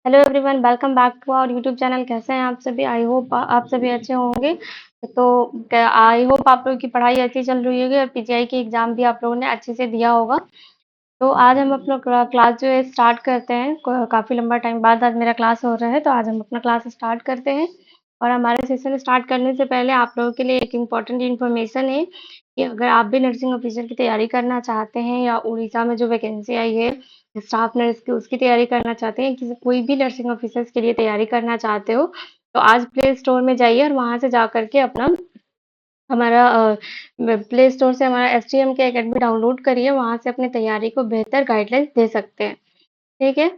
Hello everyone, welcome back to our YouTube channel. कैसे हैं आप सभी? आई होप आप सभी अच्छे होंगे। तो आई होप आप लोगों की पढ़ाई अच्छी चल रही होगी और पीजीआई की एग्जाम भी आप लोगों ने अच्छे से दिया होगा। तो आज हम अपना क्लास जो है स्टार्ट करते हैं। काफी लंबा टाइम बाद आज मेरा क्लास हो रहा है, तो आज हम अपना क्लास स्टार्ट करते हैं। और हमारे सेशन स्टार्ट करने से पहले आप लोगों के लिए एक इम्पोर्टेंट इन्फॉर्मेशन है कि अगर आप भी नर्सिंग ऑफिसर की तैयारी करना चाहते हैं या उड़ीसा में जो वैकेंसी आई है स्टाफ नर्स की उसकी तैयारी करना चाहते हैं, किसी कोई भी नर्सिंग ऑफिसर्स के लिए तैयारी करना चाहते हो, तो आज प्ले स्टोर में जाइए और वहां से जा करके अपना हमारा प्ले स्टोर से हमारा एसटीएम के एकेडमी डाउनलोड करिए। वहां से अपनी तैयारी को बेहतर गाइडलाइंस दे सकते हैं। ठीक है,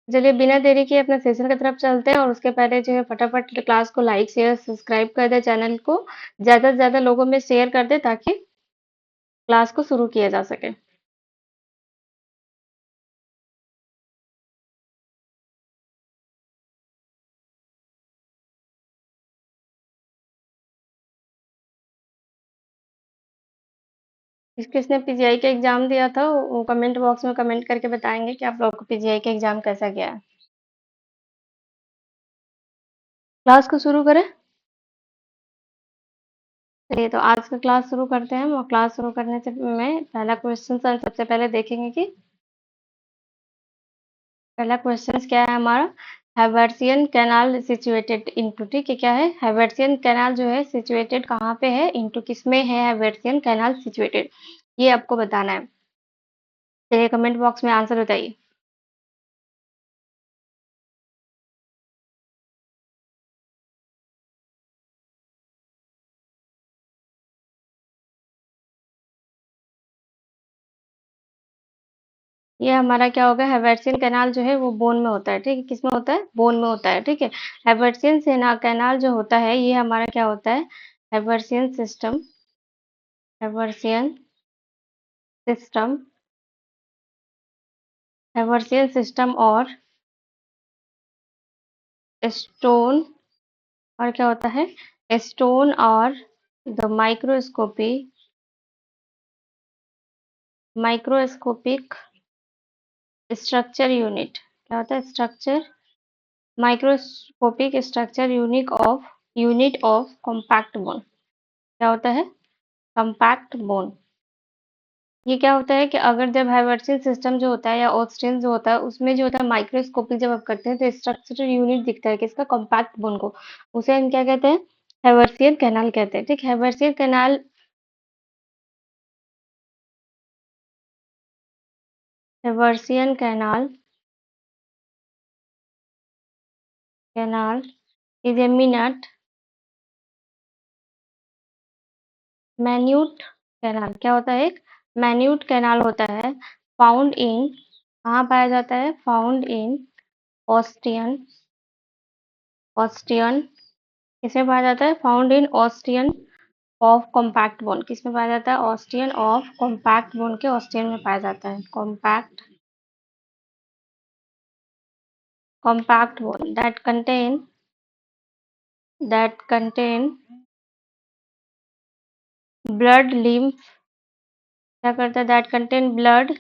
चलिए बिना देरी के अपना सेशन की तरफ चलते हैं। और उसके पहले जो है फटाफट क्लास को लाइक शेयर सब्सक्राइब कर दे, चैनल को ज्यादा से ज्यादा लोगों में शेयर कर दे ताकि क्लास को शुरू किया जा सके। किसने पीजीआई का एग्जाम दिया था वो कमेंट बॉक्स में कमेंट करके बताएंगे कि आप लोग को पीजीआई का एग्जाम कैसा गया है। क्लास को शुरू करें। चलिए तो आज का क्लास शुरू करते हैं। और क्लास शुरू करने से में पहला क्वेश्चन सबसे पहले देखेंगे कि पहला क्वेश्चन क्या है हमारा। हैवर्सियन कैनाल सिचुएटेड इनटू, ठीक है, क्या है हैवर्सियन कैनाल जो है सिचुएटेड कहाँ पे है, इनटू किस में है हैवर्सियन कैनाल सिचुएटेड, ये आपको बताना है। चलिए कमेंट बॉक्स में आंसर बताइए। ये हमारा क्या होगा, हैवर्सियन कैनाल जो है वो बोन में होता है। ठीक है, किसमें होता है, बोन में होता है। ठीक है, हैवर्सियन सेना कैनाल जो होता है ये हमारा क्या होता है, Haversian system, Haversian system, Haversian system और स्टोन, और क्या होता है, स्टोन और the microscopy, microscopic structure unit, क्या होता है structure, microscopic structure unit of compact bone, क्या होता है कॉम्पैक्ट बोन। ये क्या होता है कि अगर जब हाइवर्सियन सिस्टम जो होता है या ऑस्टिन जो होता है उसमें जो होता है माइक्रोस्कोपिक जब आप करते हैं तो स्ट्रक्चरल यूनिट दिखता है किसका, कॉम्पैक्ट बोन को, उसे हम क्या कहते हैं, हाइवर्सियन कैनाल कहते हैं। ठीक, Haversian canal, Haversian canal, canal is a minute canal, क्या होता है, एक मैन्यूट कैनाल होता है। फाउंड इन, कहाँ पाया जाता है, फाउंड इन ऑस्टियन, ऑस्टियन किसमें पाया जाता है, found in osteon of compact bone, किसमें पाया जाता है, ऑस्टियन ऑफ कॉम्पैक्ट बोन के ऑस्टियन में पाया जाता है। Compact, compact bone that contain blood lymph, क्या करता है, that contain blood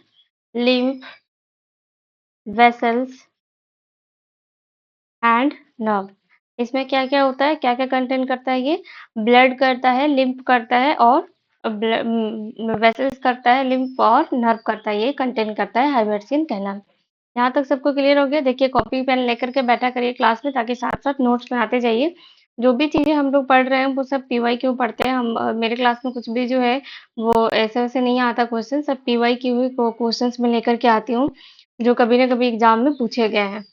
lymph vessels and nerve. इसमें क्या क्या होता है, क्या क्या कंटेंट करता है ये, ब्लड करता है, लिम्फ करता है और वेसल्स करता है, लिम्फ और नर्व करता है, ये कंटेंट करता है हाइवर्सियन कैनाल। यहाँ तक सबको क्लियर हो गया। देखिए कॉपी पेन लेकर के बैठा करिए क्लास में ताकि साथ साथ नोट्स बनाते जाइए। जो भी चीजें हम लोग पढ़ रहे हैं वो सब पीवाई क्यू पढ़ते हैं हम। मेरे क्लास में कुछ भी जो है वो ऐसे वैसे नहीं आता क्वेश्चन, सब पीवाई क्यू ही क्वेश्चंस में लेकर के आती हूँ जो कभी ना कभी एग्जाम में पूछे गए हैं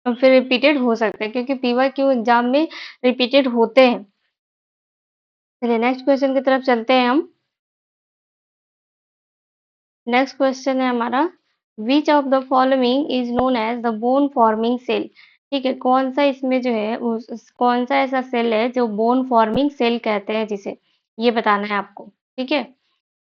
और फिर रिपीटेड हो सकते हैं क्योंकि पीवाई क्यू एग्जाम में रिपीटेड होते हैं। चलिए नेक्स्ट क्वेश्चन की तरफ चलते हैं हम। नेक्स्ट क्वेश्चन है हमारा, which of the following is known as the bone forming cell. ठीक है, कौन सा इसमें जो है कौन सा ऐसा सेल है जो बोन फॉर्मिंग सेल कहते हैं जिसे, ये बताना है आपको। ठीक है,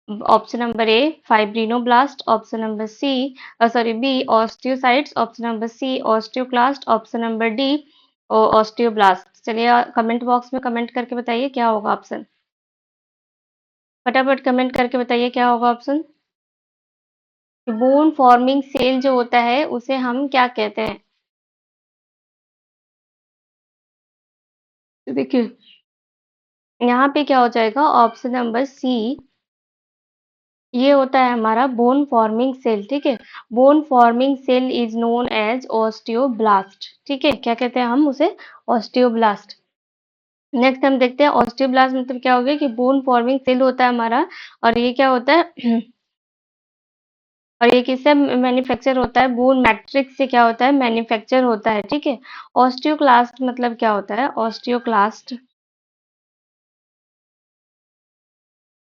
option number A fibrinoblast, option number C sorry B osteocytes, option number C osteoclast, option number D osteoblast. चलिए कमेंट बॉक्स में कमेंट करके बताइए क्या होगा ऑप्शन, फटाफट कमेंट करके बताइए क्या होगा ऑप्शन। बोन फॉर्मिंग सेल जो होता है उसे हम क्या कहते हैं? तो देखिए, यहाँ पे क्या हो जाएगा, ऑप्शन नंबर सी, ये होता है हमारा बोन फॉर्मिंग सेल, ठीक है। Bone forming cell is known as osteoblast, ठीक है। क्या कहते हैं हम उसे? ऑस्टियोब्लास्ट। नेक्स्ट हम देखते हैं ऑस्टियोब्लास्ट मतलब क्या हो गया कि बोन फॉर्मिंग सेल होता है हमारा, और ये क्या होता है और ये किससे मैन्युफैक्चर होता है? बोन मैट्रिक्स से क्या होता है? मैन्युफैक्चर होता है, ठीक है। ऑस्टियोक्लास्ट मतलब क्या होता है? ऑस्टियोक्लास्ट,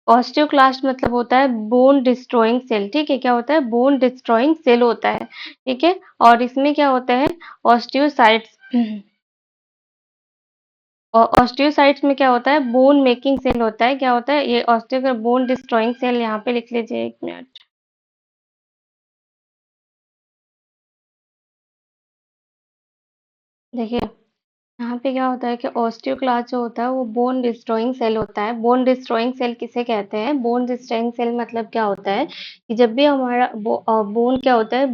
ऑस्टियोक्लास्ट मतलब होता है बोन डिस्ट्रॉइंग सेल, ठीक है। क्या होता है? बोन डिस्ट्रॉइंग सेल होता है, ठीक है। और इसमें क्या होता है? ऑस्टियोसाइट्स ऑस्टियोसाइट्स में क्या होता है? बोन मेकिंग सेल होता है। क्या होता है? ये ऑस्टियो बोन डिस्ट्रॉइंग सेल, यहाँ पे लिख लीजिए, एक मिनट। देखिए, यहाँ पे क्या होता है कि ऑस्टियोक्लास्ट जो होता है वो बोन डिस्ट्रॉइंग सेल होता है। बोन डिस्ट्रॉइंग सेल किसे कहते हैं? बोन डिस्ट्रॉइंग सेल मतलब क्या होता है कि जब भी हमारा बोन क्या होता है,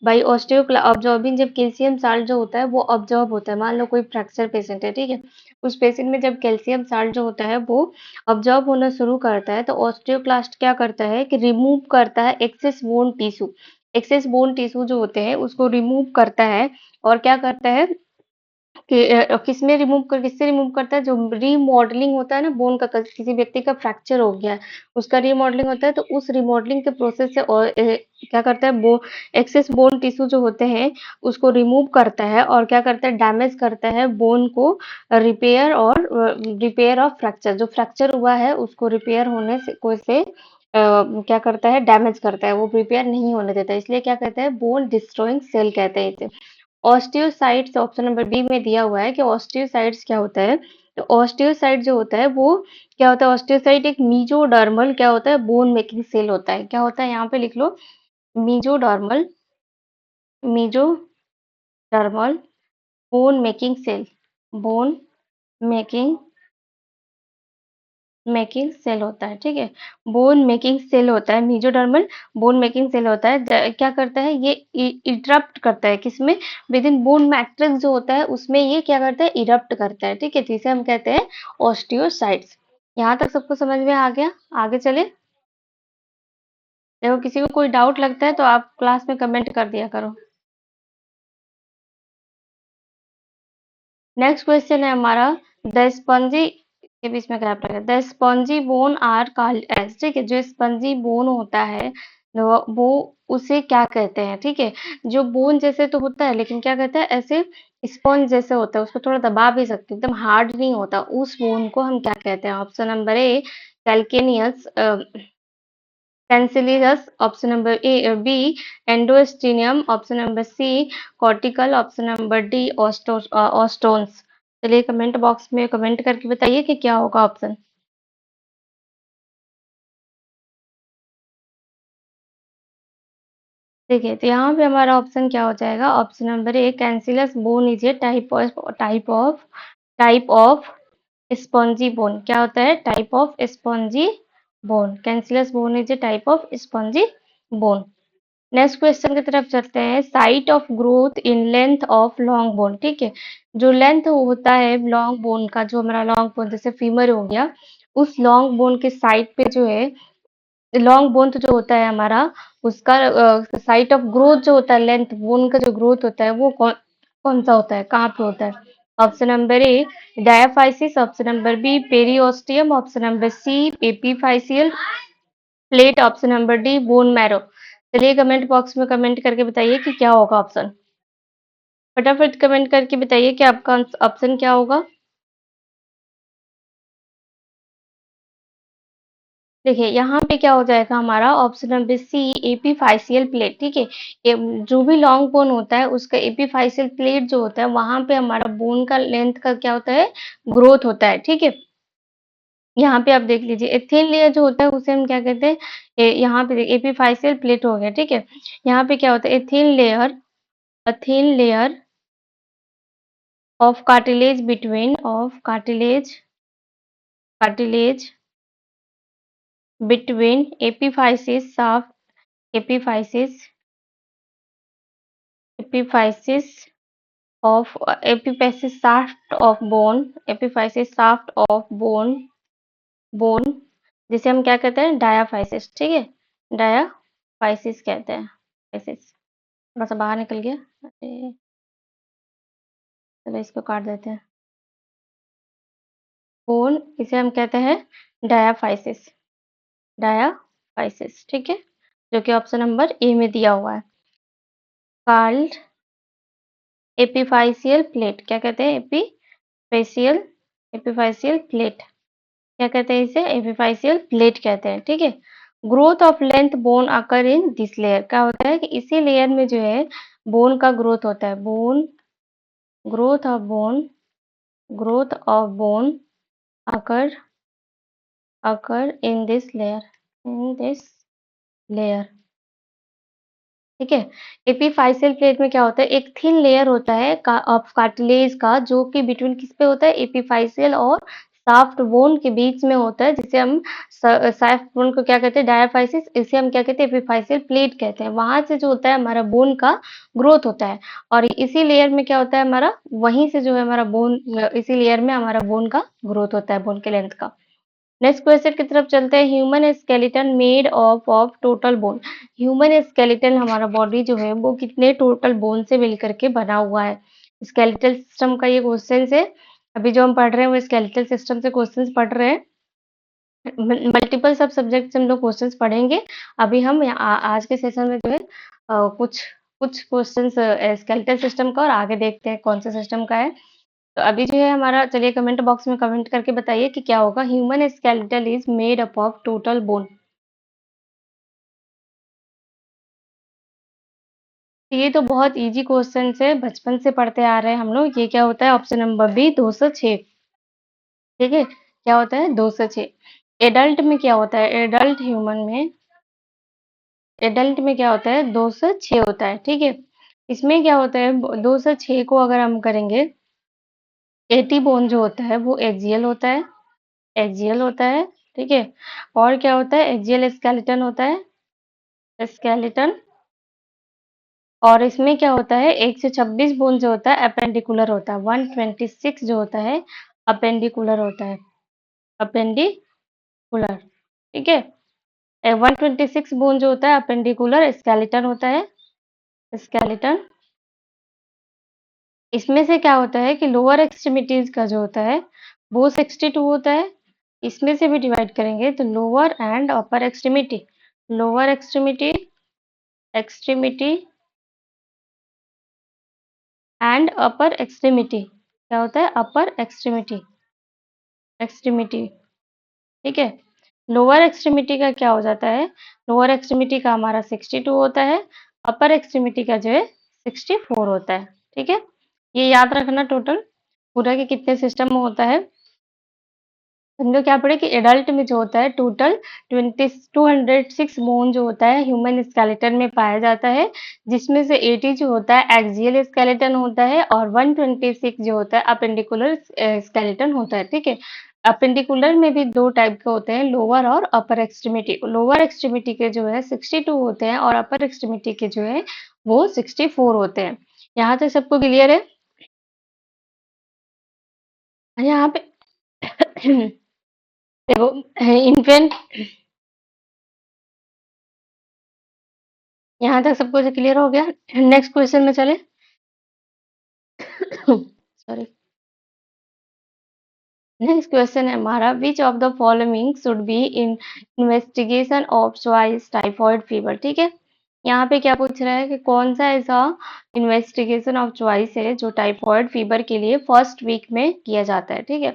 बाई ऑस्टियोक्ला ऑब्जॉर्बिंग, जब कैल्शियम साल्ट जो होता है वो ऑब्जॉर्ब होता है। मान लो कोई फ्रैक्चर पेशेंट है, ठीक है। उस पेशेंट में जब कैल्शियम साल्ट जो होता है वो ऑब्जॉर्ब होना शुरू करता है, तो ऑस्टियोक्लास्ट क्या करता है कि रिमूव करता है excess bone tissue. Excess bone tissue जो होते हैं उसको रिमूव करता है, और क्या करता है कि किसमें रिमूव कर किससे रिमूव करता है? जो रीमॉडेलिंग होता है ना बोन का, किसी व्यक्ति का फ्रैक्चर हो गया है, उसका रीमॉडेलिंग होता है, तो उस रीमॉडेलिंग के प्रोसेस से और क्या करता है, वो एक्सेस बोन टिश्यू जो होते हैं उसको रिमूव करता है, और क्या करता है? डैमेज करता है बोन को, रिपेयर ऑफ फ्रैक्चर, जो फ्रैक्चर हुआ है उसको रिपेयर होने से क्या करता है? डैमेज करता है, वो रिपेयर नहीं होने देता है। इसलिए क्या कहते हैं? बोन डिस्ट्रॉइंग सेल कहते हैं इसे। ऑस्टियोसाइट्स ऑप्शन नंबर बी में दिया हुआ है कि ऑस्टियोसाइट्स क्या होता है। तो ऑस्टियोसाइट जो होता है वो क्या होता है? ऑस्टियोसाइट एक मीजोडर्मल क्या होता है? बोन मेकिंग सेल होता है। क्या होता है? यहाँ पे लिख लो, mesodermal, mesodermal bone making cell, bone making making cell होता है, ठीक है। बोन मेकिंग सेल होता है, मेसोडर्मल बोन मेकिंग सेल होता है। क्या करता है ये? इरप्ट करता है किसमें? विद इन बोन मैट्रिक्स जो होता है उसमें ये क्या करता है? इरप्ट करता है, ठीक है। जिसे हम कहते हैं ऑस्टियोसाइट्स। यहाँ तक सबको समझ में आ गया? आगे चले। देखो, किसी को कोई डाउट लगता है तो आप क्लास में कमेंट कर दिया करो। नेक्स्ट क्वेश्चन है हमारा, द स्पंजी के बीच में गैप लगा, the spongy bone are called as, ठीक है। जो स्पंजी बोन होता है वो उसे क्या कहते हैं, ठीक है। जो बोन जैसे तो होता है लेकिन क्या कहता है, ऐसे स्पंज जैसे होता है, उसको थोड़ा दबा भी सकते हैं, एकदम हार्ड नहीं होता, उस बोन को हम क्या कहते हैं? Option number A calcaneus cancellous, option number A B endosteum, option number C cortical, option number D osteons. चलिए कमेंट बॉक्स में कमेंट करके बताइए कि क्या होगा ऑप्शन। देखिए, तो यहाँ पे हमारा ऑप्शन क्या हो जाएगा? Option number A cancellous bone is a type of spongy bone. क्या होता है? Type of spongy bone. Cancellous bone is a type of spongy bone. Next question की तरफ चलते हैं, site of growth in length of long bone, ठीक है। जो लेंथ होता है लॉन्ग बोन का, जो हमारा लॉन्ग बोन जैसे फीमर हो गया, उस लॉन्ग बोन के साइड पे जो है, लॉन्ग बोन तो जो होता है हमारा, उसका साइट ऑफ ग्रोथ जो होता है, लेंथ बोन का जो ग्रोथ होता है वो कौन सा होता है? कहाँ पे होता है? Option number A diaphysis, option number B periosteum, option number C epiphyseal plate, option number D bone marrow. चलिए कमेंट बॉक्स में कमेंट करके बताइए कि क्या होगा ऑप्शन। फटाफट कमेंट करके बताइए कि आपका ऑप्शन क्या होगा। देखिए, यहाँ पे क्या हो जाएगा हमारा option number C epiphyseal plate, ठीक है। ये जो भी लॉन्ग बोन होता है उसका एपीफाइसियल प्लेट जो होता है वहां पे हमारा बोन का लेंथ का क्या होता है? ग्रोथ होता है, ठीक है। यहाँ पे आप देख लीजिए, एथिन लेयर जो होता है उसे हम क्या कहते हैं? यहाँ पे एपीफाइसियल प्लेट हो गया, ठीक है। यहाँ पे क्या होता है? Ethyne layer of cartilage between of cartilage between epiphysis shaft epiphysis epiphysis epiphysis shaft of bone, epiphysis shaft of bone bone जिसे हम क्या कहते हैं, डायाफाइसिस। ठीक है, डायाफाइसिस कहते हैं। फाइसिस थोड़ा सा बाहर निकल गया, अरे चलो इसको काट देते हैं। बोन इसे हम कहते हैं डायाफाइसिस, डायाफाइसिस। ठीक है, जो कि ऑप्शन नंबर ए में दिया हुआ है। कार्ल्ड एपिफाइसियल प्लेट, क्या कहते हैं, एपिफाइसियल एपिफाइसियल प्लेट, क्या कहते हैं इसे, एपिफाइसियल प्लेट कहते हैं। ठीक है, growth of length bone occur in this layer, क्या होता है कि इसी लेयर में जो है बोन का ग्रोथ होता है। Bone growth of bone growth of bone occur occur in this layer, in this layer. ठीक है, एपीफाइसियल प्लेट में क्या होता है, एक थिन लेयर होता है ऑफ कार्टिलेज का, जो कि बिटवीन किस पे होता है, एपीफाइसियल और साफ्ट बोन के बीच में होता है, जिसे हम साफ्ट बोन को क्या कहते हैं, डायाफाइसिस, इसे हम क्या कहते हैं, एपीफाइसियल प्लेट कहते हैं। वहां से जो होता है हमारा बोन का ग्रोथ होता है, और इसी लेयर में क्या होता है हमारा, वहीं से जो है हमारा बोन, इसी लेयर में हमारा बोन का ग्रोथ होता है, बोन के लेंथ का। नेक्स्ट क्वेश्चन की तरफ चलते हैं। Human skeleton made of total bone, human skeleton हमारा बॉडी जो है वो कितने टोटल बोन से मिलकर के बना हुआ है। स्केलेटल सिस्टम का ये क्वेश्चन है, अभी जो हम पढ़ रहे हैं वो स्केलेटल सिस्टम से क्वेश्चंस पढ़ रहे हैं। मल्टीपल सब सब्जेक्ट से हम लोग क्वेश्चंस पढ़ेंगे। अभी हम आज के सेशन में जो है कुछ कुछ क्वेश्चंस स्केलेटल सिस्टम का, और आगे देखते हैं कौन सा सिस्टम का है। तो अभी जो है हमारा, चलिए कमेंट बॉक्स में कमेंट करके बताइए कि क्या होगा। Human skeletal is made up of total bone. ये तो बहुत इजी क्वेश्चन है, बचपन से पढ़ते आ रहे हैं हम लोग। ये क्या होता है, ऑप्शन नंबर बी 206। ठीक है, क्या होता है 206। एडल्ट में क्या होता है, एडल्ट में क्या होता है 206 होता है। ठीक है, इसमें क्या होता है 206 को अगर हम करेंगे, 80 बोन जो होता है वो एक्सियल होता है, एक्सियल होता है। ठीक है, और क्या होता है, एक्सियल स्केलेटन होता है, स्केलेटन। और इसमें क्या होता है 126 बोन जो होता है अपेंडिकुलर होता है, 126 जो होता है अपेंडिकुलर होता है, अपेंडिकुलर। ठीक है, 126 बोन जो होता है अपेंडिकुलर स्केलेटन होता है, स्केलेटन। इसमें से क्या होता है कि लोअर एक्सट्रीमिटीज का जो होता है वो 62 होता है। इसमें से भी डिवाइड करेंगे तो lower and upper extremity, lower extremity, extremity and upper extremity, क्या होता है अपर एक्सट्रीमिटी, एक्सट्रीमिटी। ठीक है, लोअर एक्सट्रीमिटी का क्या हो जाता है, लोअर एक्सट्रीमिटी का हमारा 62 होता है, अपर एक्सट्रीमिटी का जो है 64 होता है। ठीक है, ये याद रखना टोटल पूरा के कितने सिस्टम में होता है। समझो क्या पड़े कि एडल्ट में जो होता है टोटल 206 बोन जो होता है ह्यूमन स्केलेटन में पाया जाता है, जिसमें से 80 जो होता है एक्सियल स्केलेटन होता है, और 126 जो होता है अपेंडिकुलर स्केलेटन होता है। ठीक है, अपेंडिकुलर में भी दो टाइप के होते हैं, लोअर और अपर एक्सट्रीमिटी। लोअर एक्सट्रीमिटी के जो है 62 होते हैं, और अपर एक्सट्रीमिटी के जो है वो 64 होते हैं। यहाँ तक सबको क्लियर है। यहाँ पे देखो, इन्फेंट, यहाँ तक सब कुछ क्लियर हो गया। नेक्स्ट क्वेश्चन में चले। सॉरी, नेक्स्ट क्वेश्चन है हमारा, which of the following should be in investigation of choice typhoid fever. ठीक है, यहाँ पे क्या पूछ रहा है कि कौन सा ऐसा इन्वेस्टिगेशन ऑफ चॉइस है जो टाइफॉइड फीवर के लिए फर्स्ट वीक में किया जाता है। ठीक है,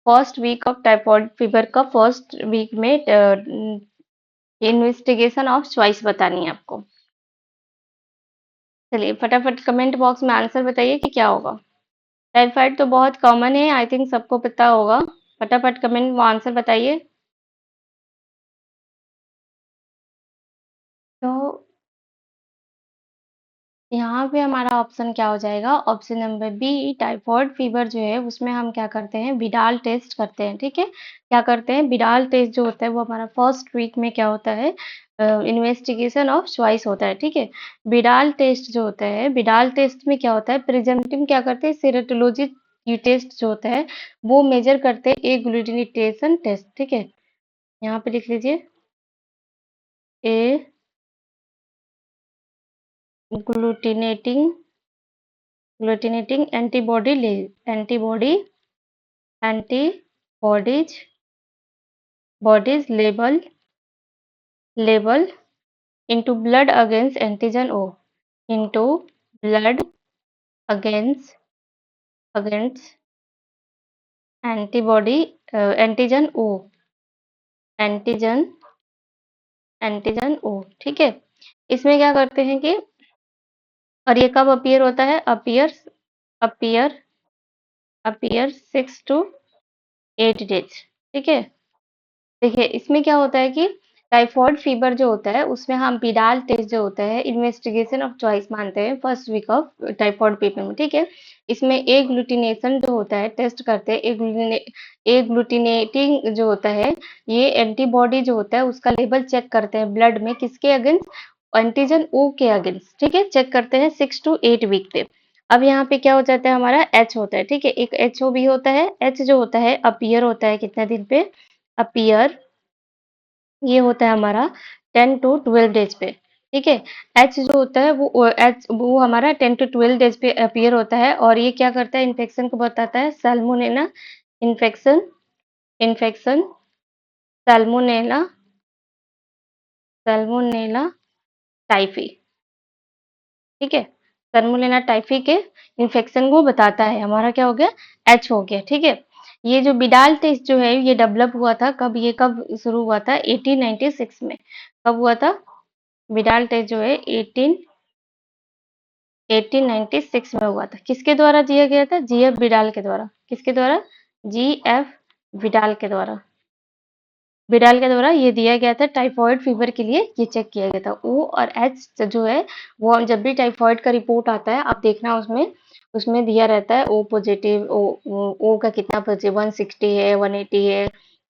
first week of typhoid fever का फर्स्ट वीक में इन्वेस्टिगेशन ऑफ चॉइस बतानी है आपको। चलिए फटाफट कमेंट बॉक्स में आंसर बताइए कि क्या होगा। टाइफाइड तो बहुत कॉमन है, आई थिंक सबको पता होगा। फटाफट कमेंट में आंसर बताइए। तो यहाँ पे हमारा ऑप्शन क्या हो जाएगा, option number B typhoid fever जो है उसमें हम क्या करते हैं, विडाल टेस्ट करते हैं। ठीक है, क्या करते हैं, विडाल टेस्ट जो होता है वो हमारा फर्स्ट वीक में क्या होता है इन्वेस्टिगेशन ऑफ चॉइस होता है, ठीक है। बिडाल टेस्ट जो होता है, बिडाल टेस्ट में क्या होता है, प्रेजेंटिंग क्या करते हैं, सेरोटोलॉजी टेस्ट जो होता है वो मेजर करते हैं एग्लूटिनेशन टेस्ट, ठीक है। यहाँ पे लिख लीजिए ए ग्लूटिनेटिंग ग्लूटिनेटिंग एंटीबॉडीज लेबल into blood against antigen O into blood against against antibody antigen O antigen antigen O, ठीक है। इसमें क्या करते हैं कि और ये कब अपीयर होता है, अपीयर अपीयर 6 to 8 days, ठीक है। देखिए इसमें क्या होता है कि टाइफॉइड फीवर जो होता है उसमें हम बिडाल टेस्ट जो होता है इन्वेस्टिगेशन ऑफ चॉइस मानते हैं first week of typhoid fever में, ठीक है। इसमें ए ग्लूटिनेशन जो होता है टेस्ट करते हैं, ए ग्लूटिनेटिंग जो होता है ये एंटीबॉडी जो होता है उसका लेवल चेक करते हैं ब्लड में, किसके अगेंस्ट, एंटीजन ओ के अगेंस्ट, ठीक है। चेक करते हैं 6 to 8 वीक पे। अब यहाँ पे क्या हो जाता है, हमारा एच होता है, ठीक है। एक एच ओ भी होता है, एच जो होता है अपीयर होता है कितने दिन पे, अपीयर ये होता है हमारा 10 to 12 डेज पे, ठीक है। एच जो होता है वो हमारा 10 to 12 डेज पे अपीयर होता है और ये क्या करता है, इन्फेक्शन को बताता है, Salmonella infection infection Salmonella Salmonella typhi, ठीक है। सैल्मोनेला टाइफी के इन्फेक्शन को बताता है, हमारा क्या हो गया, एच हो गया, ठीक है। ये जो बिडाल टेस्ट जो है ये डेवलप हुआ था कब, ये कब शुरू हुआ था, 1896 में। कब हुआ था विडाल टेस्ट जो है 1896 में हुआ था। किसके द्वारा दिया गया था, जीएफ विडाल के द्वारा। किसके द्वारा, जीएफ विडाल के द्वारा। विडाल के द्वारा ये दिया गया था, टाइफॉइड फीवर के लिए ये चेक किया गया था। ओ और एच जो है वो जब भी टाइफॉइड का रिपोर्ट आता है आप देखना उसमें उसमें दिया रहता है ओ पॉजिटिव, ओ का कितना पॉजिटिव, 160 है, 180 है,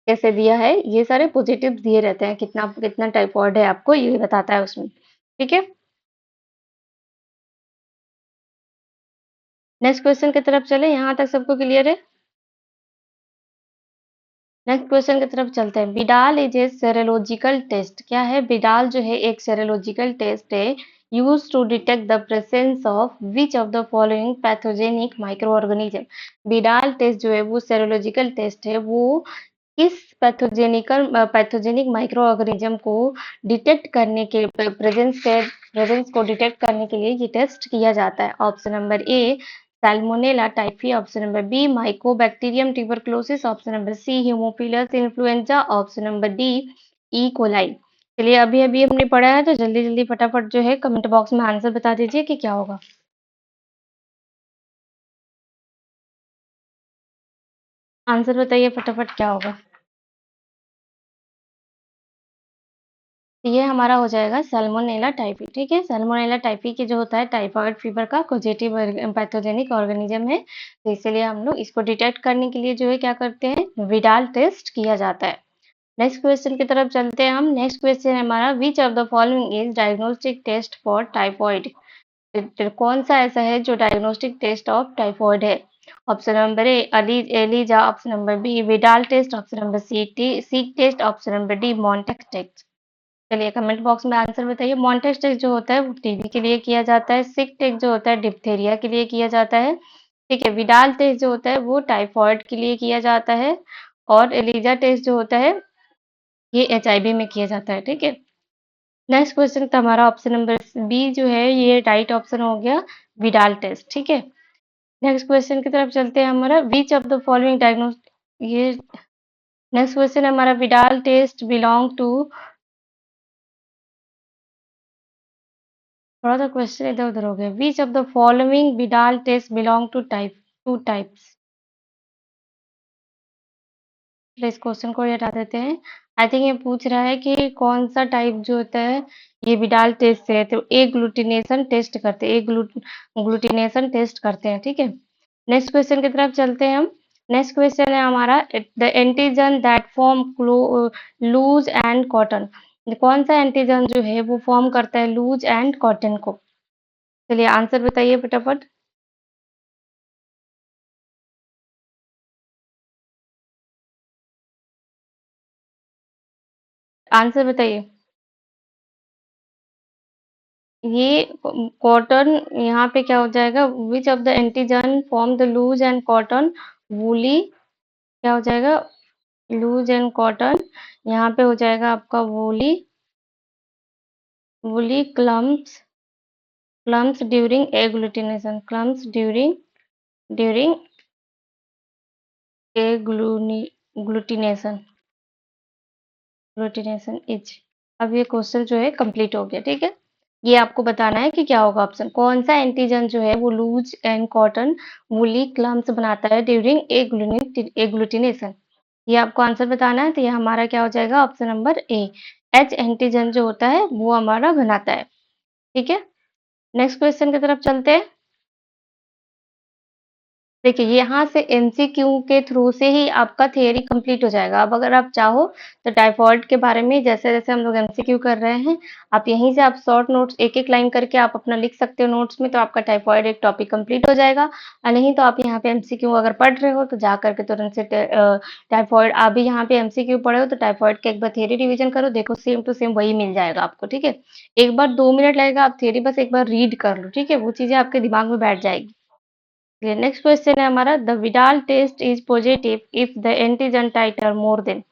कैसे दिया है, ये सारे पॉजिटिव दिए रहते हैं, कितना कितना टाइफॉइड है आपको ये बताता है उसमें, ठीक है। नेक्स्ट क्वेश्चन की तरफ चले, यहाँ तक सबको क्लियर है। नेक्स्ट क्वेश्चन की तरफ चलते हैं। Widal is a serological test, क्या है, बिडाल जो है एक सेरोलॉजिकल टेस्ट है use to detect the presence of which of the following pathogenic microorganism. Widal test जो है वो सेरोलॉजिकल टेस्ट है, वो किस पैथोजेनिक माइक्रो ऑर्गेनिज्म को डिटेक्ट करने के प्रेजेंस को डिटेक्ट करने के लिए ये टेस्ट किया जाता है। Option number A Salmonella typhi, option number B Mycobacterium tuberculosis, option number C Haemophilus influenza, option number D E coli. चलिए अभी अभी हमने पढ़ा है तो जल्दी जल्दी फटाफट जो है कमेंट बॉक्स में आंसर बता दीजिए कि क्या होगा। आंसर बताइए फटाफट क्या होगा। ये हमारा हो जाएगा सैल्मोनेला टाइफी, ठीक है। सैल्मोनेला टाइफी की जो होता है टाइफॉइड फीवर का पॉजिटिव पैथोजेनिक ऑर्गेनिज्म है, तो इसलिए हम लोग इसको डिटेक्ट करने के लिए जो है क्या करते हैं, विडाल टेस्ट किया जाता है। नेक्स्ट क्वेश्चन की तरफ चलते हैं हम। नेक्स्ट क्वेश्चन है हमारा, which of the following is diagnostic test for typhoid. कौन सा ऐसा है जो डायग्नोस्टिक टेस्ट ऑफ टाइफॉइड है। Option number A ELISA, option number B Widal test, option number C Schick test, option number D Mantoux test. चलिए comment box में answer बताइए। Mantoux test जो होता है वो टीबी के लिए किया जाता है, सिक टेस्ट जो होता है डिप्थेरिया के लिए किया जाता है, ठीक है। विडाल टेस्ट जो होता है वो टाइफॉइड के लिए किया जाता है और एलिजा टेस्ट जो होता है ये एचआईवी में किया जाता है, ठीक है। नेक्स्ट क्वेश्चन था हमारा ऑप्शन नंबर बी जो है ये राइट ऑप्शन हो गया, विडाल टेस्ट, ठीक है। नेक्स्ट क्वेश्चन की तरफ चलते हैं हमारा, विच ऑफ द फॉलोइंग डायग्नोस्ट ये नेक्स्ट क्वेश्चन है हमारा, विडाल टेस्ट बिलोंग टू, थोड़ा सा क्वेश्चन इधर उधर हो गया, which of the following Widal test belong to types. इस क्वेश्चन को हटा देते हैं। आई थिंक ये पूछ रहा है कि कौन सा टाइप जो होता है ये विडाल टेस्ट से है, तो एक ग्लूटिनेशन टेस्ट करते हैं, ग्लूटिनेशन टेस्ट करते हैं, ठीक है। नेक्स्ट क्वेश्चन की तरफ चलते हैं हम। नेक्स्ट क्वेश्चन है हमारा, the antigen that form loose and cotton. कौन सा एंटीजन जो है वो फॉर्म करता है लूज एंड कॉटन को? चलिए आंसर बताइए फटाफट। आंसर बताइए। ये कॉटन, यहाँ पे क्या हो जाएगा, which of the antigen form the loose and cotton woolly, क्या हो जाएगा, लूज एंड कॉटन, यहाँ पे हो जाएगा आपका woolly, woolly clumps during agglutination, clumps during agglutination, ग्लूटिनेशन is. अब ये क्वेश्चन जो है कंप्लीट हो गया, ठीक है। ये आपको बताना है कि क्या होगा ऑप्शन, कौन सा एंटीजन जो है वो loose and cotton woolly clumps बनाता है ड्यूरिंग एग्लूटिनेशन। ये आपको आंसर बताना है, तो ये हमारा क्या हो जाएगा, ऑप्शन नंबर ए, एच एंटीजन जो होता है वो हमारा बनाता है, ठीक है। नेक्स्ट क्वेश्चन की तरफ चलते हैं। देखिए यहाँ से एमसीक्यू के थ्रू से ही आपका थियरी कंप्लीट हो जाएगा। अब अगर आप चाहो तो टाइफॉइड के बारे में जैसे जैसे हम लोग एमसीक्यू कर रहे हैं, आप यहीं से आप शॉर्ट नोट्स एक एक लाइन करके आप अपना लिख सकते हो नोट्स में, तो आपका टाइफॉइड एक टॉपिक कंप्लीट हो जाएगा। और नहीं तो आप यहाँ पे एमसीक्यू अगर पढ़ रहे हो तो जा करके तुरंत से टाइफॉइड, आप भी यहाँ पे एमसीक्यू पढ़े हो तो टाइफॉइड का एक बार थियरी रिविजन करो, देखो सेम टू सेम वही मिल जाएगा आपको, ठीक है। एक बार 2 मिनट लगेगा, आप थियरी बस एक बार रीड कर लो, ठीक है, वो चीजें आपके दिमाग में बैठ जाएगी। नेक्स्ट क्वेश्चन है हमारा, the Widal test is positive if the antigen titre more than.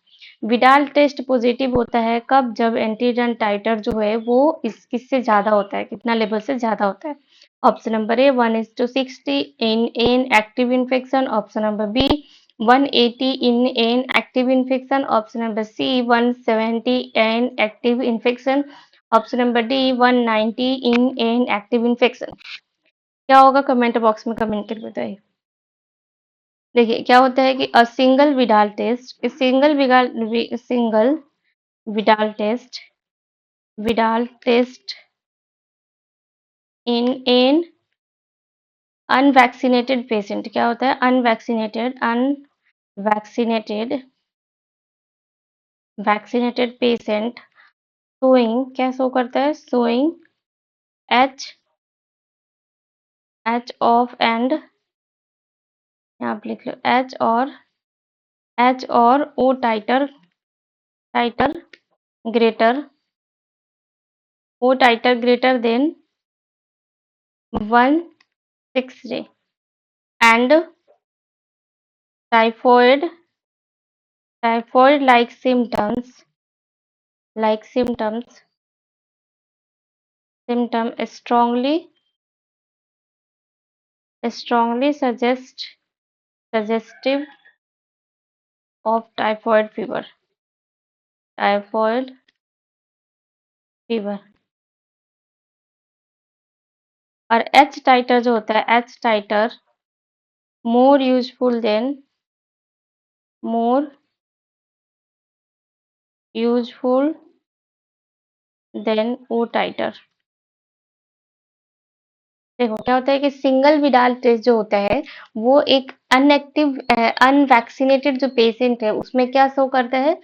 Widal test positive होता है कब, जब एंटीजन टाइटर जो है वो इस किससे ज्यादा होता है, कितना लेवल से ज्यादा होता है। Option number A 1:60 in an active infection, option number B 180 in an active infection, option number C 170 an active infection, option number D 190 in an active infection. क्या होगा कमेंट बॉक्स में कमेंट करके बताइए। देखिए क्या होता है कि a single Widal test, single Widal test, Widal test in an unvaccinated patient, क्या होता है अनवैक्सीनेटेड वैक्सीनेटेड पेशेंट, शोइंग, क्या शो करता है, showing H H of and, यहाँ पे लिख लो एच और O titre, titre greater, O titre greater than 160 and typhoid, typhoid like symptom strongly suggestive of typhoid fever। और एच टाइटर जो होता है, H titre more useful than, more useful than O titre. देखो क्या होता है कि सिंगल विडाल टेस्ट जो होता है वो एक अनएक्टिव अनवैक्सीनेटेड जो पेशेंट है उसमें क्या शो करता है,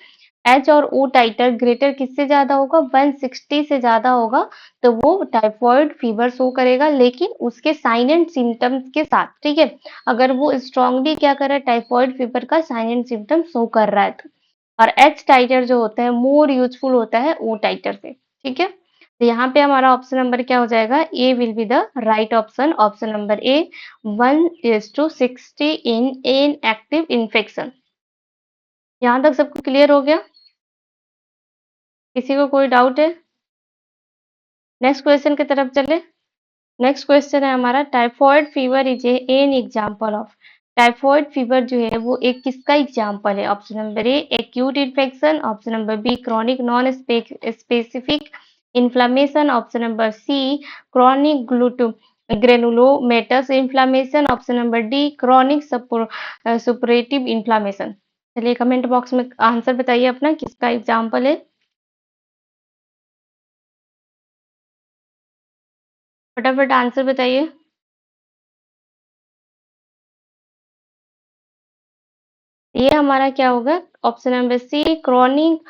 एच और ओ टाइटर ग्रेटर किससे ज्यादा होगा, 160 से ज्यादा होगा, तो वो टाइफॉइड फीवर शो करेगा, लेकिन उसके साइन एंड सिम्टम्स के साथ, ठीक है। अगर वो स्ट्रांगली क्या कर रहा है, टाइफॉइड फीवर का साइन एंड सिम्टम शो कर रहा है तो। और एच टाइटर जो होता है मोर यूजफुल होता है ओ टाइटर से, ठीक है। तो यहाँ पे हमारा ऑप्शन नंबर क्या हो जाएगा, A will be the right option, option number A 1:60 in an active infection. यहाँ तक सबको क्लियर हो गया, किसी को कोई डाउट है? नेक्स्ट क्वेश्चन की तरफ चले। नेक्स्ट क्वेश्चन है हमारा, typhoid fever is an example of. Typhoid fever जो है वो एक किसका एग्जाम्पल है, option number A acute infection, option number B chronic non specific inflammation, option number C chronic granulomatous inflammation, option number D chronic suppurative inflammation. चलिए comment box में answer बताइए अपना, किसका एग्जाम्पल है, फटाफट आंसर बताइए। ये हमारा क्या होगा, option number C chronic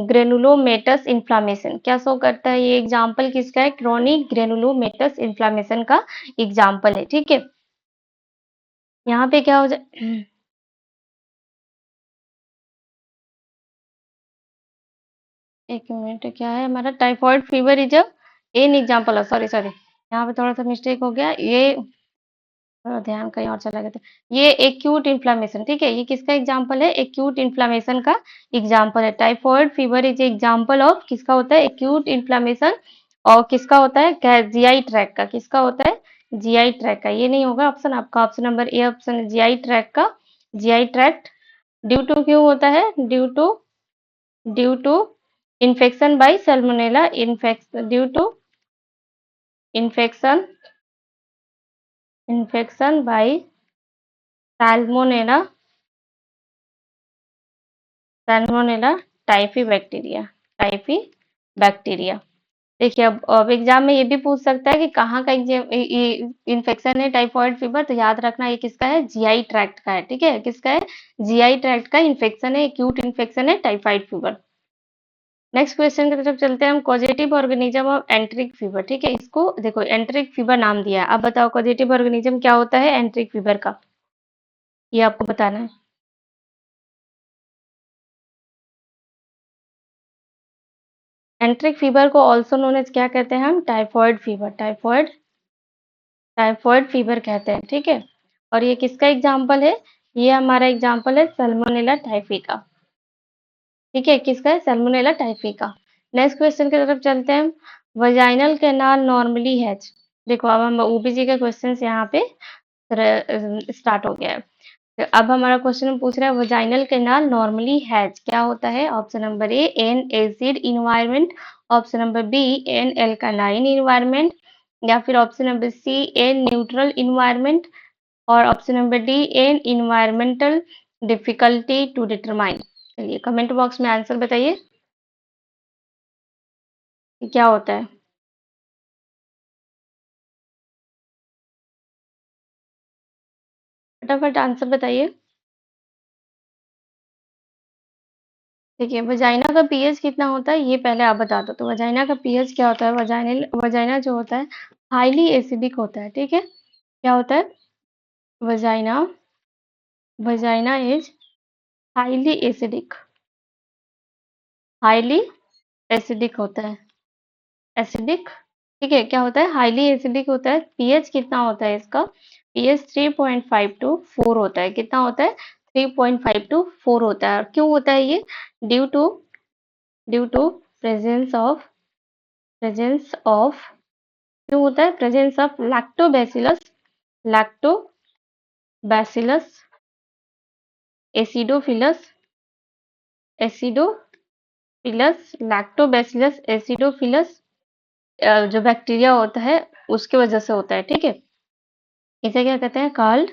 granulomatous inflammation क्या शो करता है? ये एग्जाम्पल किसका है? क्रॉनिक ग्रेनुलोमेटस इन्फ्लामेशन का एग्जाम्पल है। ठीक है, यहाँ पे क्या हो जाए, एक मिनट, क्या है हमारा? Typhoid fever is a an example, sorry sorry, यहाँ पे थोड़ा सा मिस्टेक हो गया, ये थोड़ा ध्यान कहीं और चला गया था। ये एक्यूट इन्फ्लामेशन, ठीक है, ये किसका एग्जाम्पल है? एक्यूट इन्फ्लामेशन का एग्जाम्पल है। Typhoid fever is example of किसका होता है? Acute inflammation. और किसका होता है? जीआई ट्रैक का। किसका होता है? जीआई ट्रैक का। ये नहीं होगा ऑप्शन आपका, ऑप्शन नंबर ए ऑप्शन है जीआई ट्रैक का। जीआई ट्रैक्ट ड्यू टू क्यों होता है? Due to infection by Salmonella infection, due to infection infection by Salmonella Salmonella typhi bacteria. देखिए, अब एग्जाम में ये भी पूछ सकता है कि कहाँ का इन्फेक्शन है टाइफॉइड फीवर, तो याद रखना ये किसका है? जीआई ट्रैक्ट का है। ठीक है, किसका है? जीआई ट्रैक्ट का इन्फेक्शन है, एक्यूट इन्फेक्शन है टाइफाइड फीवर। नेक्स्ट क्वेश्चन की तरफ चलते हैं हम। Causative organism of एंट्रिक fever. ठीक है, इसको देखो एंट्रिक फीवर नाम दिया है। अब बताओ कॉजेटिव ऑर्गेनिज्म क्या होता है एंट्रिक फीवर का, ये आपको बताना है। एंट्रिक फीवर को ऑल्सो नोन एज क्या कहते हैं हम? Typhoid fever. टाइफॉइड फीवर कहते हैं। ठीक है, और ये किसका एग्जाम्पल है? ये हमारा एग्जाम्पल है सैल्मोनेला टाइफी का। ठीक है, किसका है? सैल्मोनेला टाइफी का। नेक्स्ट क्वेश्चन की तरफ चलते हैं। Vaginal canal normally has. देखो अब हम ओबीसी का क्वेश्चन यहाँ पे स्टार्ट हो गया है। तो अब हमारा क्वेश्चन पूछ रहा है वजाइनल कैनाल नॉर्मली हैज क्या होता है? Option number A an acid environment, option number B an alkaline environment, या फिर option number C an neutral environment, और option number D an environmental difficulty to determine. चलिए कमेंट बॉक्स में answer बताइए कि क्या होता है। फटाफट आंसर बताइए। देखिए वजाइना का पीएच कितना होता है ये पहले आप बता दो। तो वजाइना का पीएच क्या होता है? वजाइना जो होता है हाईली एसिडिक होता है। ठीक है, क्या होता है? Vagina vagina is highly acidic, highly acidic होता है। एसिडिक, ठीक है, क्या होता है? हाईली एसिडिक होता है। पीएच कितना होता है इसका? पीएच 3.5 टू 4 होता है। कितना होता है? 3.5 टू 4 होता है। और क्यों होता है ये? Due to due to presence of presence of क्यों होता है? Presence of Lactobacillus acidophilus Lactobacillus acidophilus जो बैक्टीरिया होता है उसके वजह से होता है। ठीक है, इसे क्या कहते हैं? Called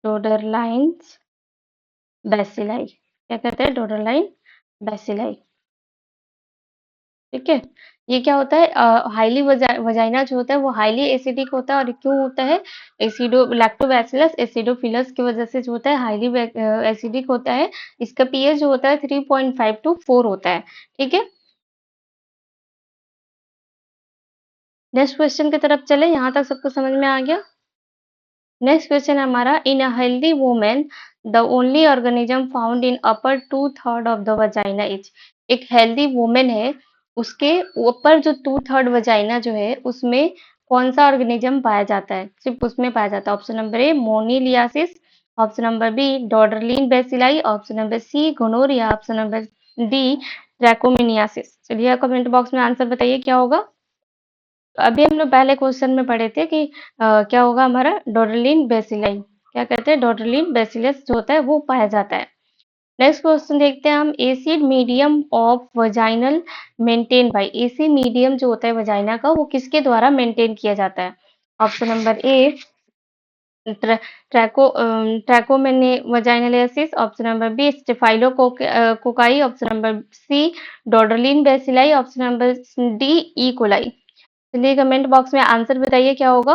Doderlein's bacilli. क्या कहते हैं? Doderlein bacilli. ठीक है, ये क्या होता है? हाईली वजाइना जो होता है वो हाईली एसिडिक होता है। और क्यों होता है? एसिडो लैक्टोबैसिलस एसिडोफिलस की वजह से जो होता है हाईली एसिडिक होता है। इसका पीएच जो होता है 3.5 टू 4 होता है। ठीक है, नेक्स्ट क्वेश्चन की तरफ चले। यहाँ तक सबको समझ में आ गया? नेक्स्ट क्वेश्चन है हमारा। In a healthy women the only organism found in upper 2/3 of the vagina is. एक हेल्दी वुमेन है, उसके ऊपर जो 2/3 वजाइना जो है उसमें कौन सा ऑर्गेनिज्म पाया जाता है? सिर्फ उसमें पाया जाता है। Option number A moniliasis, option number B Doderlein bacilli, option number C gonorrhoea, option number D trichomoniasis. चलिए कमेंट बॉक्स में आंसर बताइए क्या होगा। तो अभी हम लोग पहले क्वेश्चन में पढ़े थे कि क्या होगा हमारा? डोडरलिन बेसिलाई। क्या कहते हैं? डोडरलिन बेसिलस जो होता है वो पाया जाता है। नेक्स्ट क्वेश्चन देखते हैं हम। Acid medium of vaginal maintain by. Acid medium जो होता है वजाइना का वो किसके द्वारा मेंटेन किया जाता है? Option number A trichomonas vaginalis, option number B staphylococci, option number C Doderlein bacilli, option number D E coli. चलिए कमेंट बॉक्स में आंसर बताइए क्या होगा।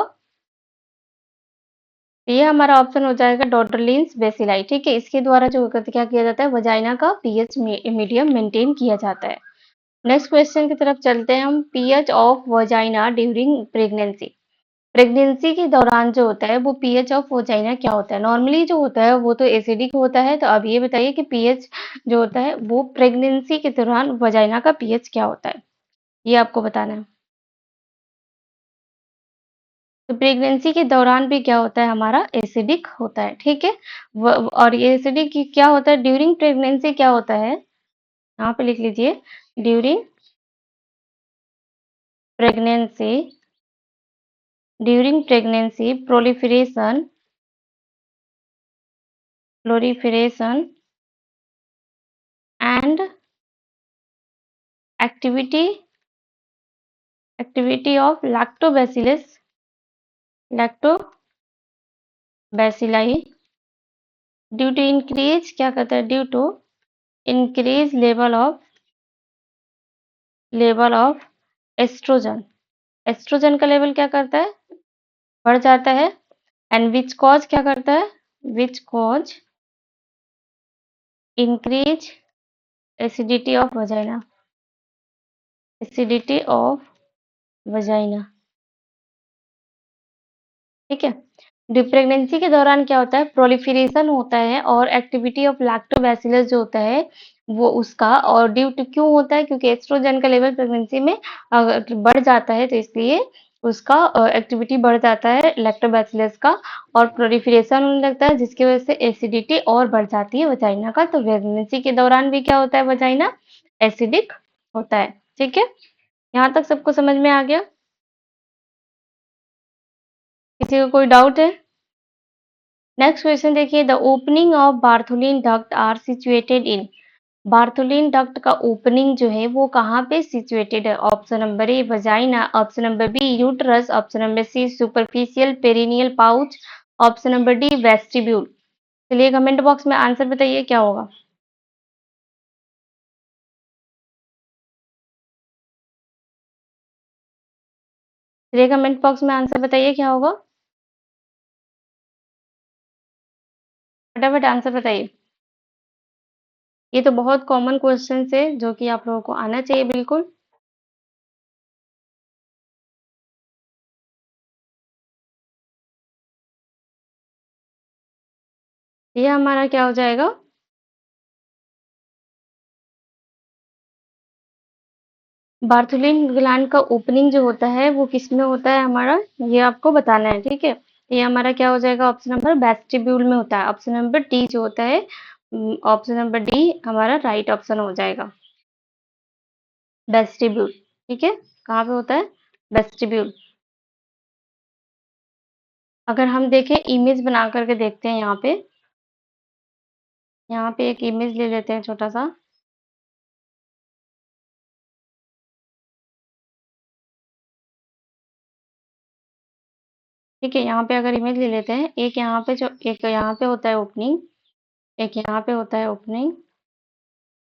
तो ये हमारा ऑप्शन हो जाएगा डॉटरलिन्स बेसिलाई। ठीक है, इसके द्वारा जो क्या किया जाता है, वजाइना का पीएच मीडियम मेंटेन किया जाता है। नेक्स्ट क्वेश्चन की तरफ चलते हैं हम। PH of vagina during pregnancy. Pregnancy के दौरान जो होता है वो पीएच ऑफ वजाइना क्या होता है? नॉर्मली जो होता है वो तो एसिडिक होता है। तो अब ये बताइए कि पीएच जो होता है वो प्रेगनेंसी के दौरान वजाइना का पीएच क्या होता है, ये आपको बताना है। तो प्रेगनेंसी के दौरान भी क्या होता है, हमारा एसिडिक होता है। ठीक है, और ये एसिडिक क्या होता है ड्यूरिंग प्रेगनेंसी, क्या होता है, यहाँ पे लिख लीजिए। During pregnancy, during pregnancy proliferation and activity activity of lactobacilli due to increase, क्या कहता है, due to increase level of oestrogen. Oestrogen का लेवल क्या करता है, बढ़ जाता है। एंड विच कॉज क्या करता है, which cause increase acidity of vagina, acidity of vagina. ठीक है, प्रेगनेंसी के दौरान क्या होता है, प्रोलिफरेशन होता है और एक्टिविटी ऑफ लैक्टोबैसिलस जो होता है वो उसका, और ड्यू टू क्यों होता है, क्योंकि एस्ट्रोजन का लेवल प्रेगनेंसी में बढ़ जाता है, तो इसलिए उसका एक्टिविटी बढ़ जाता है लैक्टोबैसिलस का, और प्रोलिफरेशन होने लगता है जिसकी वजह से एसिडिटी और बढ़ जाती है वजाइना का। तो प्रेगनेंसी के दौरान भी क्या होता है, वजाइना एसिडिक होता है। ठीक है, यहाँ तक सबको समझ में आ गया? किसी को कोई डाउट है? नेक्स्ट क्वेश्चन देखिए। The opening of Bartholin duct are situated in. Bartholin duct का ओपनिंग जो है वो कहाँ पे सिचुएटेड है? Option number A vagina, option number B uterus, option number C superficial perineal pouch, option number D vestibule. चलिए comment box में answer बताइए क्या होगा। चलिए कमेंट बॉक्स में आंसर बताइए क्या होगा, फटाफट आंसर बताइए। ये तो बहुत कॉमन क्वेश्चन है जो कि आप लोगों को आना चाहिए बिल्कुल। ये हमारा क्या हो जाएगा, बार्थोलिन ग्लैंड का ओपनिंग जो होता है वो किसमें होता है हमारा, ये आपको बताना है। ठीक है, ये हमारा क्या हो जाएगा, ऑप्शन नंबर वेस्टिब्यूल में होता है। ऑप्शन नंबर डी जो होता है, ऑप्शन नंबर डी हमारा राइट ऑप्शन हो जाएगा, वेस्टिब्यूल। ठीक है, कहाँ पे होता है, वेस्टिब्यूल। अगर हम देखें, इमेज बना करके देखते हैं, यहाँ पे एक इमेज ले लेते हैं छोटा सा। ठीक है, यहाँ पे अगर इमेज ले लेते हैं, एक यहाँ पे होता है ओपनिंग, एक यहाँ पे होता है ओपनिंग।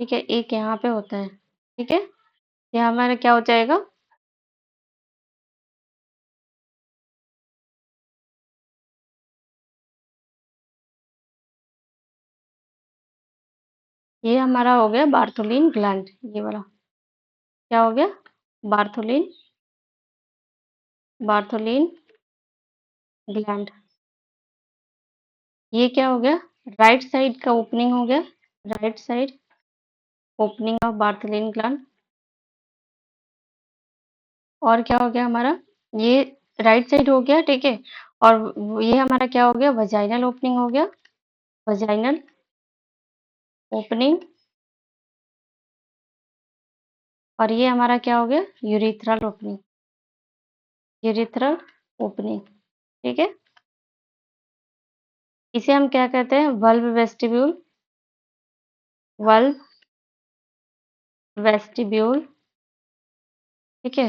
ठीक है, एक यहाँ पे होता है। ठीक है, ये हमारा क्या हो जाएगा, ये हमारा हो गया बार्थोलिन ग्लैंड, ये वाला क्या हो गया, बार्थोलिन बार्थोलिन ग्लैंड। ये क्या हो गया, राइट साइड का ओपनिंग हो गया, right side opening of Bartholin gland. और क्या हो गया हमारा, ये राइट साइड हो गया। ठीक है, और ये हमारा क्या हो गया, वजाइनल ओपनिंग हो गया, वजाइनल ओपनिंग। और ये हमारा क्या हो गया, यूरिथ्रल ओपनिंग, यूरिथ्रल ओपनिंग। ठीक है, इसे हम क्या कहते हैं, वल्व वेस्टिब्यूल, वल्व वेस्टिब्यूल। ठीक है,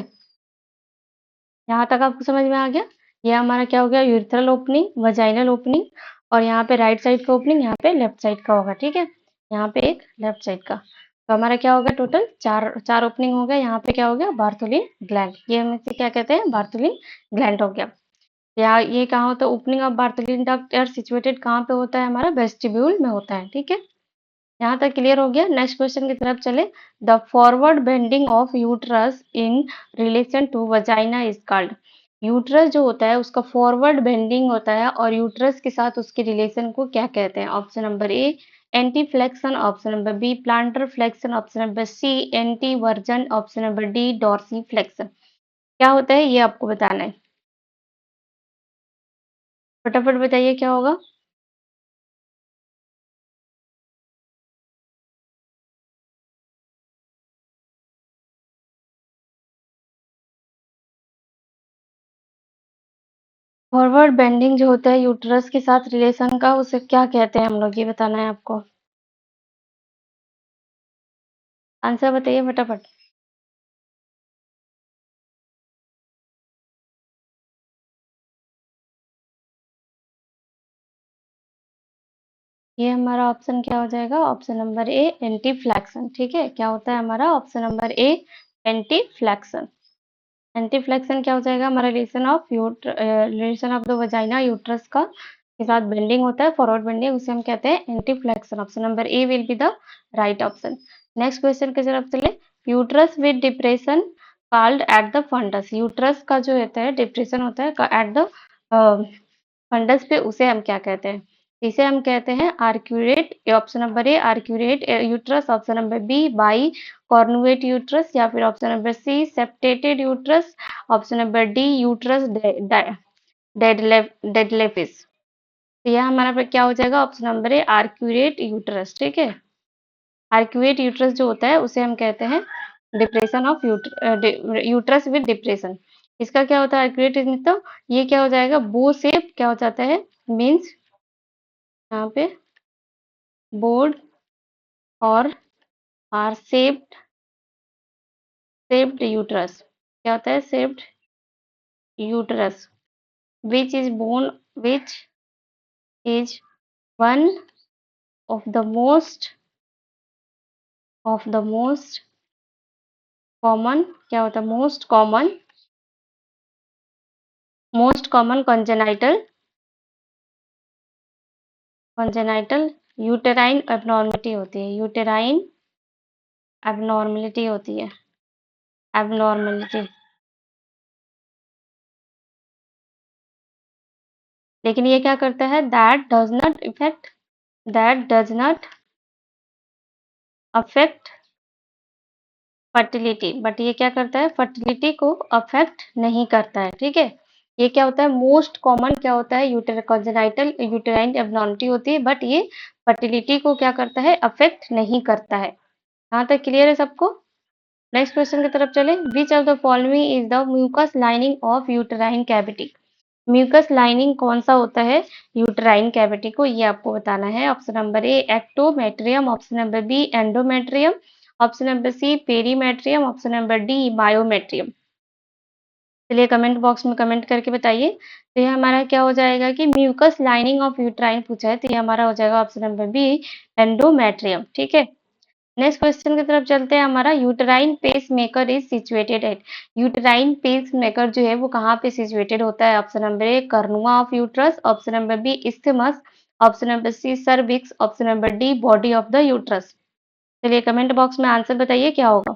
यहाँ तक आपको समझ में आ गया। ये हमारा क्या हो गया, यूरिथ्रल ओपनिंग, वजाइनल ओपनिंग, और यहाँ पे राइट साइड का ओपनिंग, यहाँ पे लेफ्ट साइड का होगा। ठीक है, यहाँ पे एक लेफ्ट साइड का। तो हमारा क्या हो गया, टोटल चार चार ओपनिंग हो गया। यहाँ पे क्या हो गया, बार्थोलिन ग्लैंड, ये हम इसे क्या कहते हैं, बार्थोलिन ग्लैंड हो गया। या ये कहाँ होता है, opening of Bartholin duct are situated कहाँ पे होता है, हमारा वेस्टिब्यूल में होता है, ठीक है। यहाँ तक क्लियर हो गया। नेक्स्ट क्वेश्चन की तरफ चले। The forward bending of uterus in relation to vagina is called. Uterus जो होता है उसका फॉरवर्ड बेंडिंग होता है और यूट्रस के साथ उसके रिलेशन को क्या कहते हैं? Option number A anteflexion, option number B plantar flexion, option number C anteversion, option number D dorsiflexion. क्या होता है ये आपको बताना है, फटाफट बताइए क्या होगा। फॉरवर्ड बेंडिंग जो होता है यूट्रस के साथ रिलेशन का, उसे क्या कहते हैं हम लोग, ये बताना है आपको। आंसर बताइए फटाफट। ये हमारा ऑप्शन क्या हो जाएगा? Option number A anti flexion, ठीक है। क्या होता है हमारा option number A anti flexion. Anti flexion क्या हो जाएगा? हमारा relation of the vagina uterus का के साथ बेंडिंग होता है, फॉरवर्ड बेंडिंग, उसे हम कहते हैं anteflexion. Option number A will be the right option. Next question की तरफ चले। Uterus with depression called at the fundus. Uterus का जो होता है डिप्रेशन होता है एट द फंडस पे, उसे हम क्या कहते हैं? इसे हम कहते हैं arcuate. Option number A arcuate uterus, option number B bicornuate uterus, या फिर option number C septate uterus, option number D uterus didelphys. तो यह हमारा फिर क्या हो जाएगा? Option number A arcuate uterus, ठीक है। आर्क्यूएट यूट्रस जो होता है उसे हम कहते हैं depression of uterus with depression. इसका क्या होता है आर्क्यूएट, मतलब ये क्या हो जाएगा? बो शेप क्या हो जाता है, मीन्स यहाँ पे बोर्ड और आर शेप्ड यूट्रस। क्या होता है? Shaped uterus which is bone, which is one of the most common, क्या होता है? Most common congenital uterine abnormality होती है। यूटेराइन एबनॉर्मिलिटी होती है, एबनॉर्मिलिटी। लेकिन ये क्या करता है? That does not affect fertility, but ये क्या करता है? फर्टिलिटी को अफेक्ट नहीं करता है, ठीक है। ये क्या होता है? मोस्ट कॉमन क्या होता है? कॉन्जेनाइटल यूटेराइन एबनॉर्मिटी होती है, बट ये फर्टिलिटी को क्या करता है? अफेक्ट नहीं करता है। यहाँ तक क्लियर है सबको? नेक्स्ट क्वेश्चन की तरफ चले। Which of the following is the mucus lining of uterine cavity. Mucus lining कौन सा होता है यूटेराइन कैविटी को, ये आपको बताना है। Option number A ectometrium, option number B endometrium, option number C perimetrium, option number D myometrium. चलिए कमेंट बॉक्स में कमेंट करके बताइए। तो ये हमारा क्या हो जाएगा कि म्यूकस लाइनिंग ऑफ यूटेराइन पूछा है, तो ये हमारा हो जाएगा ऑप्शन नंबर बी एंडोमेट्रियम, ठीक है। नेक्स्ट क्वेश्चन की तरफ चलते हैं। हमारा uterine pacemaker is situated at. Uterine pacemaker जो है वो कहाँ पे सिचुएटेड होता है? Option number A cornua of uterus, option number B isthmus, option number C cervix, option number D body of the uterus. चलिए comment box में answer बताइए क्या होगा।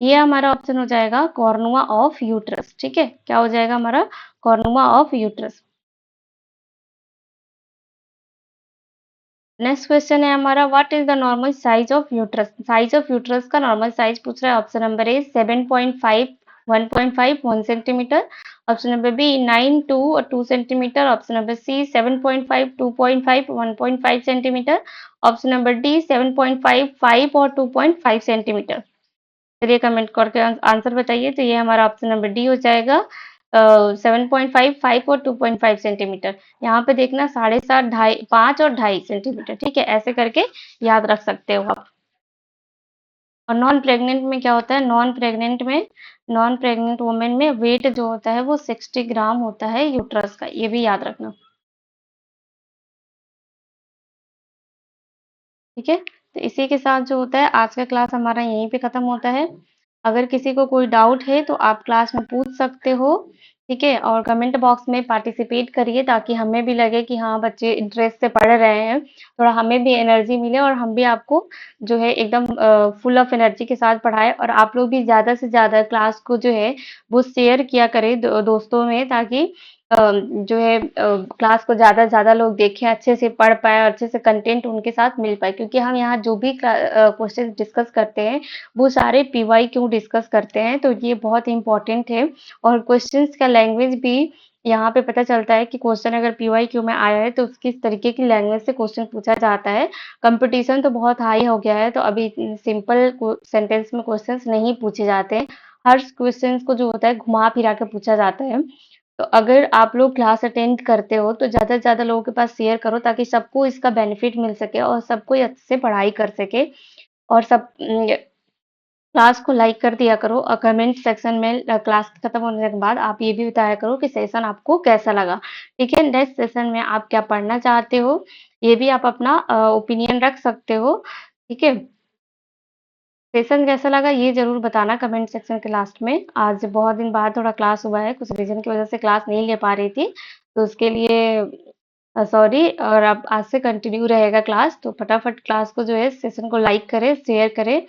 ये हमारा ऑप्शन हो जाएगा कॉर्नुआ ऑफ यूट्रस, ठीक है। क्या हो जाएगा हमारा? Cornua of uterus. Next question है हमारा what is the normal size of uterus. Size of uterus का नॉर्मल साइज पूछ रहा है। Option number A 7.5 1.5 1 centimetre, option number B 9 2 और 2 centimetre, option number C 7.5 2.5 1.5 centimetre, option number D 7.5 5 और 2.5 centimetre. चलिए comment करके आंसर बताइए। तो ये हमारा ऑप्शन नंबर डी हो जाएगा 7.5 5 और 2.5 सेंटीमीटर। यहाँ पे देखना 7.5 ढाई 5 और 2.5 सेंटीमीटर, ठीक है। ऐसे करके याद रख सकते हो आप। और नॉन प्रेग्नेंट में क्या होता है? नॉन प्रेग्नेंट वुमेन में वेट जो होता है वो 60 ग्राम होता है यूट्रस का, ये भी याद रखना, ठीक है। तो इसी के साथ जो होता है आज का क्लास हमारा यहीं पे खत्म होता है। अगर किसी को कोई डाउट है तो आप क्लास में पूछ सकते हो, ठीक है? और कमेंट बॉक्स में पार्टिसिपेट करिए ताकि हमें भी लगे कि हाँ, बच्चे इंटरेस्ट से पढ़ रहे हैं, थोड़ा हमें भी एनर्जी मिले और हम भी आपको जो है एकदम फुल ऑफ एनर्जी के साथ पढ़ाएँ और आप लोग भी ज़्यादा से ज़्यादा क्लास को जो है वो शेयर किया करें दोस्तों में ताकि जो है क्लास को ज़्यादा से ज़्यादा लोग देखें, अच्छे से पढ़ पाएँ और अच्छे से कंटेंट उनके साथ मिल पाए क्योंकि हम यहाँ जो भी क्वेश्चन डिस्कस करते हैं वो सारे पीवाईक्यू डिस्कस करते हैं तो ये बहुत इम्पोर्टेंट है और क्वेश्चंस का लैंग्वेज भी यहाँ पे पता चलता है कि क्वेश्चन अगर पीवाईक्यू में आया है तो किस तरीके की लैंग्वेज से क्वेश्चन पूछा जाता है। कंपटीशन तो बहुत हाई हो गया है तो अभी सिंपल सेंटेंस में क्वेश्चंस नहीं पूछे जाते हैं। हर क्वेश्चंस को जो होता है घुमा फिरा के पूछा जाता है। तो अगर आप लोग क्लास अटेंड करते हो तो ज़्यादा से ज़्यादा लोगों के पास शेयर करो ताकि सबको इसका बेनिफिट मिल सके और सब कोई अच्छे से पढ़ाई कर सके और सब क्लास को लाइक कर दिया करो और कमेंट सेक्शन में क्लास खत्म होने के बाद आप ये भी बताया करो कि सेशन आपको कैसा लगा। ठीक है? नेक्स्ट सेशन में आप क्या पढ़ना चाहते हो, ये भी आप अपना ओपिनियन रख सकते हो। ठीक है? सेशन कैसा लगा ये ज़रूर बताना कमेंट सेक्शन के लास्ट में। आज बहुत दिन बाद थोड़ा क्लास हुआ है, कुछ रीज़न की वज़ह से क्लास नहीं ले पा रही थी, तो उसके लिए सॉरी और अब आज से कंटिन्यू रहेगा क्लास, तो फटाफट क्लास को जो है सेशन को लाइक करें, शेयर करें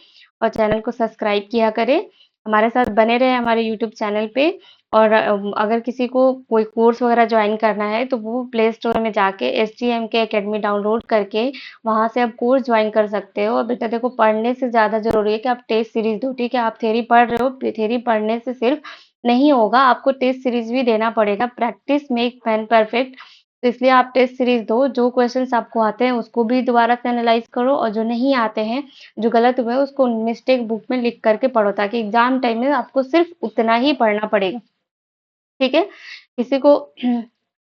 और चैनल को सब्सक्राइब किया करें। हमारे साथ बने रहें हमारे यूट्यूब चैनल पे और अगर किसी को कोई कोर्स वगैरह जॉइन करना है, तो वो प्ले स्टोर में जाके एसटीएमके अकेडमी डाउनलोड करके वहाँ से आप कोर्स ज्वाइन कर सकते हो और बेटा देखो पढ़ने से ज़्यादा ज़रूरी है कि आप टेस्ट सीरीज़ दो, ठीक है? आप थ्योरी पढ़ रहे हो, थ्योरी पढ़ने से सिर्फ नहीं होगा, आपको टेस्ट सीरीज़ भी देना पड़ेगा। प्रैक्टिस मेक मैन परफेक्ट, तो इसलिए आप टेस्ट सीरीज़ दो, जो क्वेश्चन्स आपको आते हैं उसको भी दोबारा से एनालाइज़ करो और जो नहीं आते हैं, जो गलत हुए हैं उसको मिस्टेक बुक में लिख कर के पढ़ो ताकि एग्ज़ाम टाइम में आपको सिर्फ उतना ही पढ़ना पड़ेगा, ठीक है? किसी को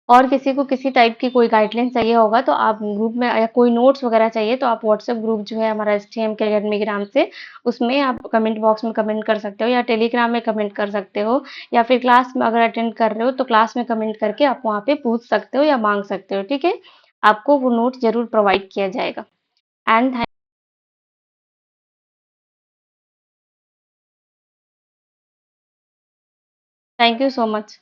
और किसी को किसी टाइप की कोई गाइडलाइन चाहिए होगा तो आप ग्रुप में या कोई नोट्स वगैरह चाहिए तो आप व्हाट्सएप ग्रुप जो है हमारा एसटीएम के अकेडमी के नाम से उसमें आप कमेंट बॉक्स में कमेंट कर सकते हो या टेलीग्राम में कमेंट कर सकते हो या फिर क्लास में अगर अटेंड कर रहे हो तो क्लास में कमेंट करके आप वहाँ पे पूछ सकते हो या मांग सकते हो, ठीक है? आपको वो नोट जरूर प्रोवाइड किया जाएगा and thank you so much.